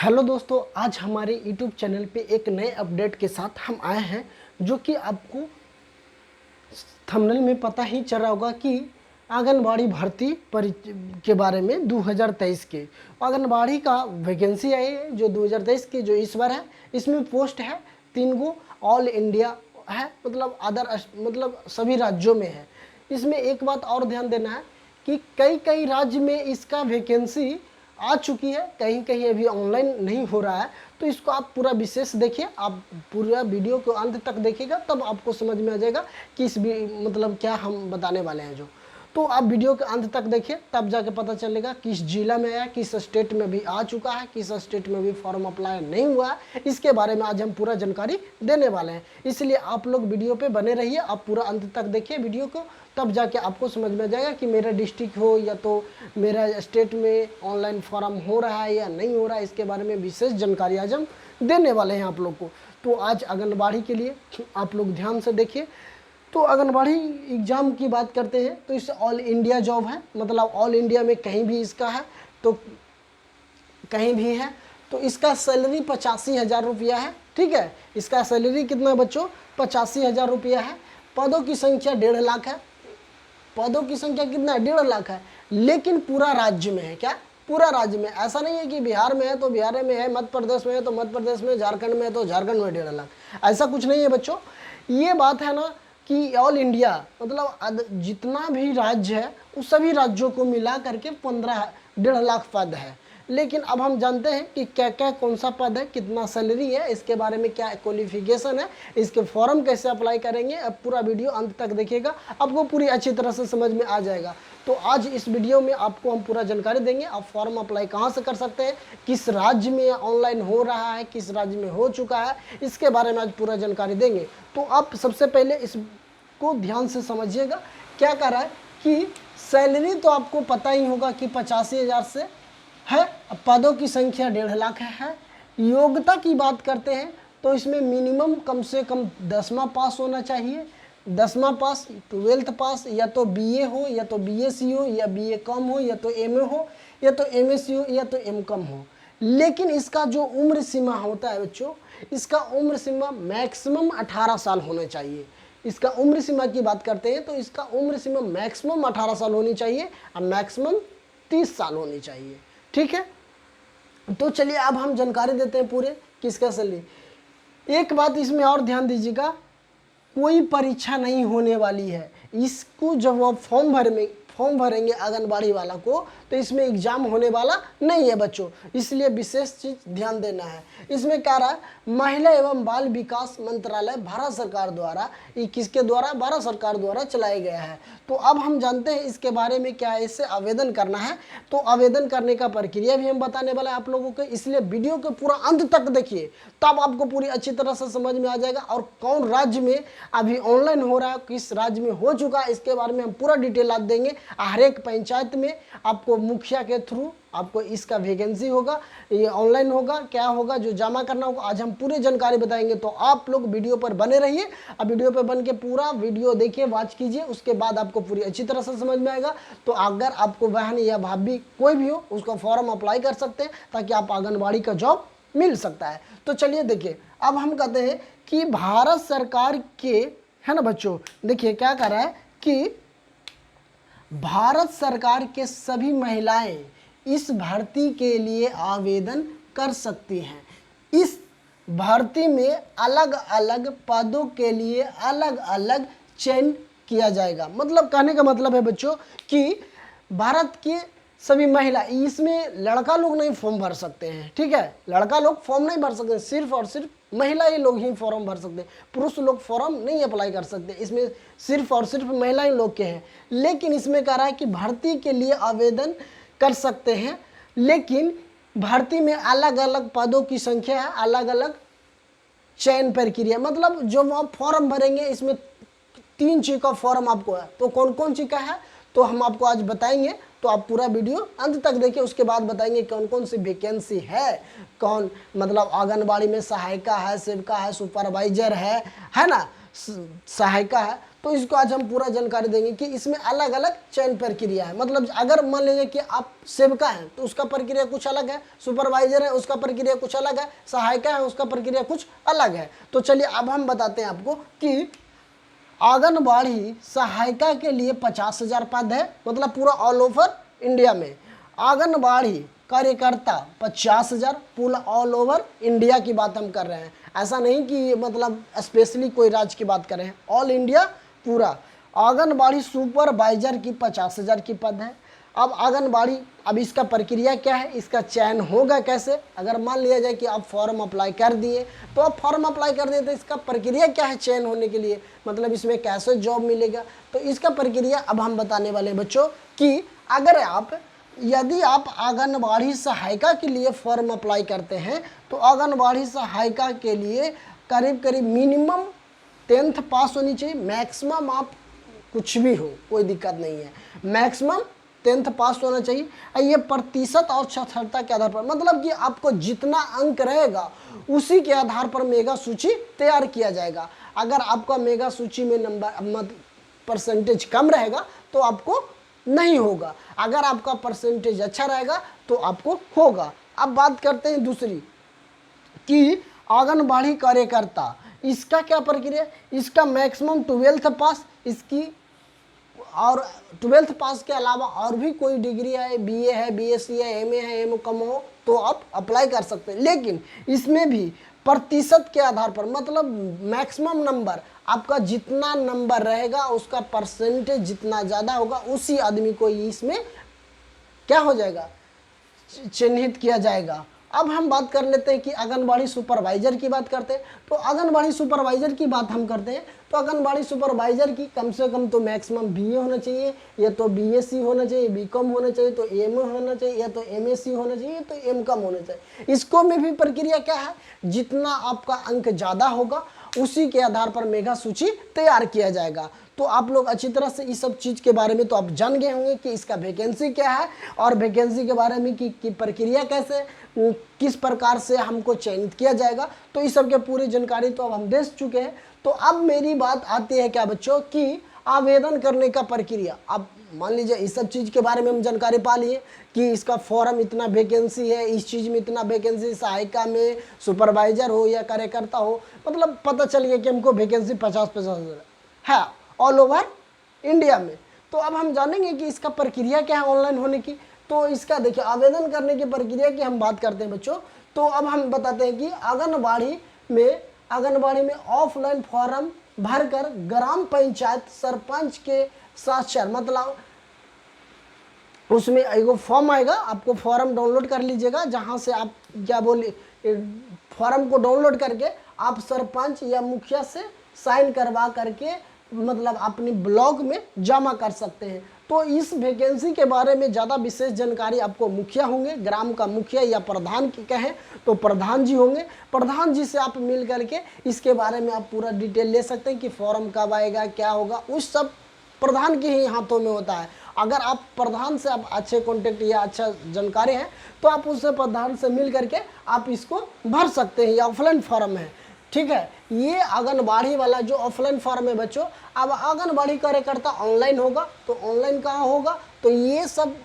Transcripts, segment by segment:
Hello दोस्तों, आज हमारे यूट्यूब चैनल पे एक नए अपडेट के साथ हम आए हैं, जो कि आपको थंबनेल में पता ही चल रहा होगा कि आंगनबाड़ी भर्ती के बारे में 2023 के आंगनबाड़ी का वैकेंसी आई है जो 2023 की जो इस बार है। इसमें पोस्ट है 3 गो, ऑल इंडिया है, मतलब मतलब सभी राज्यों में है। इसमें एक बात और ध्यान देना है कि कई कई राज्य में इसका वैकेंसी आ चुकी है, कहीं कहीं अभी ऑनलाइन नहीं हो रहा है। तो इसको आप पूरा विशेष देखिए, आप पूरा वीडियो को अंत तक देखिएगा, तब आपको समझ में आ जाएगा कि मतलब क्या हम बताने वाले हैं। तो आप वीडियो के अंत तक देखिए, तब जाके पता चलेगा किस जिला में आया, किस स्टेट में भी आ चुका है, किस स्टेट में भी फॉर्म अप्लाई नहीं हुआ है। इसके बारे में आज हम पूरा जानकारी देने वाले हैं, इसलिए आप लोग वीडियो पे बने रहिए। आप पूरा अंत तक देखिए वीडियो को, तब जाके आपको समझ में आ जाएगा कि मेरा डिस्ट्रिक्ट हो या तो मेरा स्टेट में ऑनलाइन फॉर्म हो रहा है या नहीं हो रहा है। इसके बारे में विशेष जानकारी आज हम देने वाले हैं आप लोग को। तो आज आंगनबाड़ी के लिए आप लोग ध्यान से देखिए। तो आंगनबाड़ी एग्ज़ाम की बात करते हैं तो इस ऑल इंडिया जॉब है, मतलब ऑल इंडिया में कहीं भी इसका है, तो कहीं भी है। तो इसका सैलरी 85,000 रुपया है, ठीक है। इसका सैलरी कितना बच्चों? 85,000 रुपया है। पदों की संख्या 1.5 लाख है। पदों की संख्या कितना है? 1.5 लाख है, लेकिन पूरा राज्य में है। क्या? पूरा राज्य में। ऐसा नहीं है कि बिहार में है तो बिहार में है, मध्य प्रदेश में है तो मध्य प्रदेश में, झारखंड में है तो झारखंड में 1.5 लाख। ऐसा कुछ नहीं है बच्चों। ये बात है ना कि ऑल इंडिया मतलब जितना भी राज्य है उस सभी राज्यों को मिला करके 1.5 लाख पद है। लेकिन अब हम जानते हैं कि क्या क्या कौन सा पद है, कितना सैलरी है, इसके बारे में क्या क्वालिफिकेशन है, इसके फॉर्म कैसे अप्लाई करेंगे। अब पूरा वीडियो अंत तक देखिएगा, आपको पूरी अच्छी तरह से समझ में आ जाएगा। तो आज इस वीडियो में आपको हम पूरा जानकारी देंगे। आप फॉर्म अप्लाई कहाँ से कर सकते हैं, किस राज्य में ऑनलाइन हो रहा है, किस राज्य में हो चुका है, इसके बारे में आज पूरा जानकारी देंगे। तो आप सबसे पहले इसको ध्यान से समझिएगा। क्या कर रहा है कि सैलरी तो आपको पता ही होगा कि 85,000 से है। पदों की संख्या 1.5 लाख है। योग्यता की बात करते हैं तो इसमें मिनिमम कम से कम 10वां पास होना चाहिए। 10वां पास, 12th पास, या तो बीए हो, या तो बीएससी हो, या बीए कम हो, या तो एमए हो, या तो एमएससी हो, या तो एमकॉम हो। लेकिन इसका जो उम्र सीमा होता है बच्चों, इसका उम्र सीमा मैक्सिमम 18 साल होना चाहिए। इसका उम्र सीमा की बात करते हैं तो इसका उम्र सीमा मैक्सिमम 18 साल होनी चाहिए और मैक्सिमम 30 साल होनी चाहिए, ठीक है। तो चलिए अब हम जानकारी देते हैं पूरे किसका सैलरी। एक बात इसमें और ध्यान दीजिएगा, कोई परीक्षा नहीं होने वाली है। इसको जब आप फॉर्म भरेंगे आंगनबाड़ी वाला को, तो इसमें एग्जाम होने वाला नहीं है बच्चों, इसलिए विशेष चीज ध्यान देना है। इसमें क्या रहा है, महिला एवं बाल विकास मंत्रालय भारत सरकार द्वारा, ये किसके द्वारा? भारत सरकार द्वारा चलाया गया है। तो अब हम जानते हैं इसके बारे में क्या है, इससे आवेदन करना है। तो आवेदन करने का प्रक्रिया भी हम बताने वाले हैं आप लोगों को, इसलिए वीडियो को पूरा अंत तक देखिए, तब आपको पूरी अच्छी तरह से समझ में आ जाएगा। और कौन राज्य में अभी ऑनलाइन हो रहा है, किस राज्य में हो चुका है, इसके बारे में हम पूरा डिटेल आज देंगे। हर एक पंचायत में आपको मुखिया के थ्रू आपको इसका वैकेंसी होगा, ये ऑनलाइन होगा, क्या होगा, जो जमा करना होगा, आज हम पूरी जानकारी बताएंगे। तो आप लोग वीडियो पर बने रहिए। अब वीडियो पर बन के पूरा वीडियो देखिए, वॉच कीजिए, उसके बाद आपको पूरी अच्छी तरह से समझ में आएगा। तो अगर आपको बहन या भाभी कोई भी हो, उसका फॉर्म अप्लाई कर सकते हैं, ताकि आप आंगनबाड़ी का जॉब मिल सकता है। तो चलिए देखिए, अब हम कहते हैं कि भारत सरकार के, है ना बच्चों, देखिए क्या कर रहा है कि भारत सरकार के सभी महिलाएं इस भर्ती के लिए आवेदन कर सकती हैं। इस भर्ती में अलग अलग पदों के लिए अलग अलग चयन किया जाएगा। मतलब कहने का मतलब है बच्चों कि भारत के सभी महिला, इसमें लड़का लोग नहीं फॉर्म भर सकते हैं, ठीक है। लड़का लोग फॉर्म नहीं भर सकते, सिर्फ और सिर्फ महिला ही लोग ही फॉर्म भर सकते हैं। पुरुष लोग फॉर्म नहीं अप्लाई कर सकते, इसमें सिर्फ और सिर्फ महिला ही लोग के हैं। लेकिन इसमें कह रहा है कि भर्ती के लिए आवेदन कर सकते हैं, लेकिन भर्ती में अलग अलग पदों की संख्या है, अलग अलग चयन प्रक्रिया। मतलब जो आप फॉर्म भरेंगे, इसमें 3 चीज का फॉर्म आपको है। तो कौन कौन चीज का है तो हम आपको आज बताएंगे। तो आप पूरा वीडियो अंत तक देखिए, उसके बाद बताएंगे कौन कौन सी वैकेंसी है, कौन मतलब आंगनबाड़ी में सहायिका है, सेविका है, सुपरवाइजर है ना। सहायिका है, तो इसको आज हम पूरा जानकारी देंगे कि इसमें अलग अलग चयन प्रक्रिया है। मतलब अगर मान लीजिए कि आप सेविका हैं तो उसका प्रक्रिया कुछ अलग है, सुपरवाइजर है उसका प्रक्रिया कुछ अलग है, सहायिका है उसका प्रक्रिया कुछ अलग है। तो चलिए अब हम बताते हैं आपको कि आंगनबाड़ी सहायिका के लिए 50,000 पद है, मतलब पूरा ऑल ओवर इंडिया में। आंगनबाड़ी कार्यकर्ता 50,000, पूरा ऑल ओवर इंडिया की बात हम कर रहे हैं, ऐसा नहीं कि मतलब स्पेशली कोई राज्य की बात कर रहे हैं, ऑल इंडिया पूरा। आंगनबाड़ी सुपरवाइजर की 50,000 की पद है। अब आंगनबाड़ी, अब इसका प्रक्रिया क्या है, इसका चयन होगा कैसे? अगर मान लिया जाए कि आप फॉर्म अप्लाई कर दिए, तो आप फॉर्म अप्लाई कर दिए तो इसका प्रक्रिया क्या है चयन होने के लिए, मतलब इसमें कैसे जॉब मिलेगा? तो इसका प्रक्रिया अब हम बताने वाले हैं बच्चों कि यदि आप आंगनबाड़ी सहायिका के लिए फॉर्म अप्लाई करते हैं तो आंगनबाड़ी सहायिका के लिए करीब करीब मिनिमम 10th पास होनी चाहिए, मैक्सिमम आप कुछ भी हो कोई दिक्कत नहीं है, मैक्सिमम 10th पास होना चाहिए। ये प्रतिशत और साक्षरता के आधार पर, मतलब कि आपको जितना अंक रहेगा उसी के आधार पर मेगा सूची तैयार किया जाएगा। अगर आपका मेगा सूची में नंबर परसेंटेज कम रहेगा तो आपको नहीं होगा, अगर आपका परसेंटेज अच्छा रहेगा तो आपको होगा। अब बात करते हैं दूसरी कि आंगनबाड़ी कार्यकर्ता, इसका क्या प्रक्रिया? इसका मैक्सिमम 12th पास, इसकी और 12th पास के अलावा और भी कोई डिग्री है, बीए है, बीएससी है, एमए है, एम कम हो तो आप अप्लाई कर सकते हैं। लेकिन इसमें भी प्रतिशत के आधार पर, मतलब मैक्सिमम नंबर, आपका जितना नंबर रहेगा उसका परसेंटेज जितना ज़्यादा होगा उसी आदमी को इसमें क्या हो जाएगा, चिन्हित किया जाएगा। अब हम बात कर लेते हैं कि आंगनबाड़ी सुपरवाइजर की बात करते हैं। तो आंगनबाड़ी सुपरवाइजर की बात हम करते हैं तो आंगनबाड़ी सुपरवाइजर की कम से कम तो मैक्सिमम बीए होना चाहिए, या तो बीएससी होना चाहिए, बीकॉम होना चाहिए, तो एमए होना चाहिए, या तो एमएससी होना चाहिए, तो एमकॉम होना चाहिए। इसको में भी प्रक्रिया क्या है, जितना आपका अंक ज़्यादा होगा उसी के आधार पर मेगा सूची तैयार किया जाएगा। तो आप लोग अच्छी तरह से इस सब चीज़ के बारे में तो आप जान गए होंगे कि इसका वैकेंसी क्या है और वैकेंसी के बारे में कि प्रक्रिया कैसे, किस प्रकार से हमको चयनित किया जाएगा, तो इस सब के पूरी जानकारी तो अब हम दे चुके हैं। तो अब मेरी बात आती है क्या बच्चों कि आवेदन करने का प्रक्रिया। अब मान लीजिए इस सब चीज़ के बारे में हम जानकारी पा लिए कि इसका फॉर्म इतना वैकेंसी है, इस चीज़ में इतना वैकेंसी, सहायिका में, सुपरवाइजर हो या कार्यकर्ता हो, मतलब पता चल गया कि हमको वैकेंसी 50,000 है ऑल ओवर इंडिया में। तो अब हम जानेंगे कि इसका प्रक्रिया क्या है ऑनलाइन होने की। तो इसका देखिए आवेदन करने की प्रक्रिया की हम बात करते हैं बच्चों। तो अब हम बताते हैं कि आंगनबाड़ी में ऑफलाइन फॉर्म भरकर ग्राम पंचायत सरपंच के साक्षर, मतलब उसमें एगो फॉर्म आएगा, आपको फॉर्म डाउनलोड कर लीजिएगा, जहाँ से आप क्या बोले फॉर्म को डाउनलोड करके आप सरपंच या मुखिया से साइन करवा करके मतलब अपनी ब्लॉक में जमा कर सकते हैं। तो इस वैकेंसी के बारे में ज़्यादा विशेष जानकारी आपको मुखिया होंगे, ग्राम का मुखिया या प्रधान की कहें तो प्रधान जी होंगे, प्रधान जी से आप मिल करके इसके बारे में आप पूरा डिटेल ले सकते हैं कि फॉर्म कब आएगा, क्या होगा, उस सब प्रधान के ही हाथों में होता है। अगर आप प्रधान से आप अच्छे कॉन्टेक्ट या अच्छा जानकारी है तो आप उससे प्रधान से मिल करके आप इसको भर सकते हैं। ये ऑफलाइन फॉर्म है, ठीक है। ये आंगनबाड़ी वाला जो ऑफलाइन फॉर्म है बच्चों, अब आंगनबाड़ी कार्यकर्ता ऑनलाइन होगा तो ऑनलाइन कहाँ होगा, तो ये सब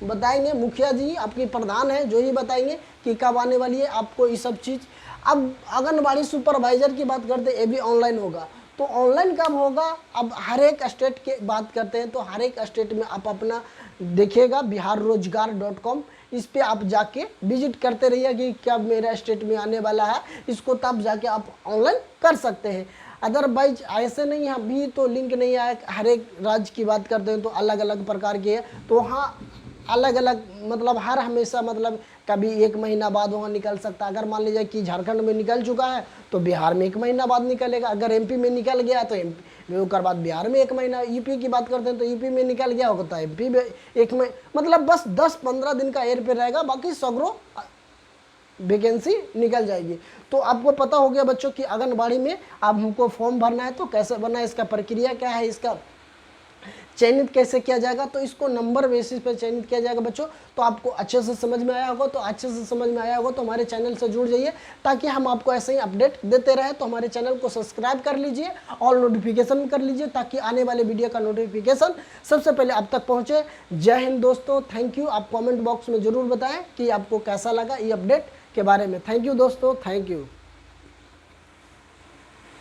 बताएंगे मुखिया जी, आपकी प्रधान है जो ही बताएंगे कि कब आने वाली है आपको ये सब चीज़। अब आंगनबाड़ी सुपरवाइजर की बात करते हैं, ये भी ऑनलाइन होगा। तो ऑनलाइन कब होगा, अब हर एक स्टेट की बात करते हैं तो हर एक स्टेट में आप अपना देखिएगा biharrojgar.com, इस पे आप जाके विजिट करते रहिए कि क्या मेरा स्टेट में आने वाला है, इसको तब जाके आप ऑनलाइन कर सकते हैं। अदरवाइज ऐसे नहीं है, अभी तो लिंक नहीं आया। हर एक राज्य की बात करते हैं तो अलग अलग प्रकार की है, तो हाँ अलग अलग मतलब हर हमेशा मतलब कभी 1 महीना बाद वहाँ निकल सकता है। अगर मान लीजिए कि झारखंड में निकल चुका है तो बिहार में 1 महीना बाद निकलेगा, अगर एमपी में निकल गया तो एमपी उसके बाद बिहार में 1 महीना, यूपी की बात करते हैं तो यूपी में निकल गया होगा तो एमपी में 1 महीना, मतलब बस 10-15 दिन का एयर पे रहेगा, बाकी सगरो वैकेंसी निकल जाएगी। तो आपको पता हो गया बच्चों कि आंगनबाड़ी में अब हमको फॉर्म भरना है तो कैसे भरना है, इसका प्रक्रिया क्या है, इसका चयनित कैसे किया जाएगा, तो इसको नंबर बेसिस पर चयनित किया जाएगा बच्चों। तो आपको अच्छे से समझ में आया होगा, तो अच्छे से समझ में आया होगा तो हमारे चैनल से जुड़ जाइए ताकि हम आपको ऐसे ही अपडेट देते रहे। तो हमारे चैनल को सब्सक्राइब कर लीजिए, ऑल नोटिफिकेशन कर लीजिए ताकि आने वाले वीडियो का नोटिफिकेशन सबसे पहले आप तक पहुँचे। जय हिंद दोस्तों, थैंक यू। आप कॉमेंट बॉक्स में ज़रूर बताएँ कि आपको कैसा लगा ये अपडेट के बारे में। थैंक यू दोस्तों, थैंक यू।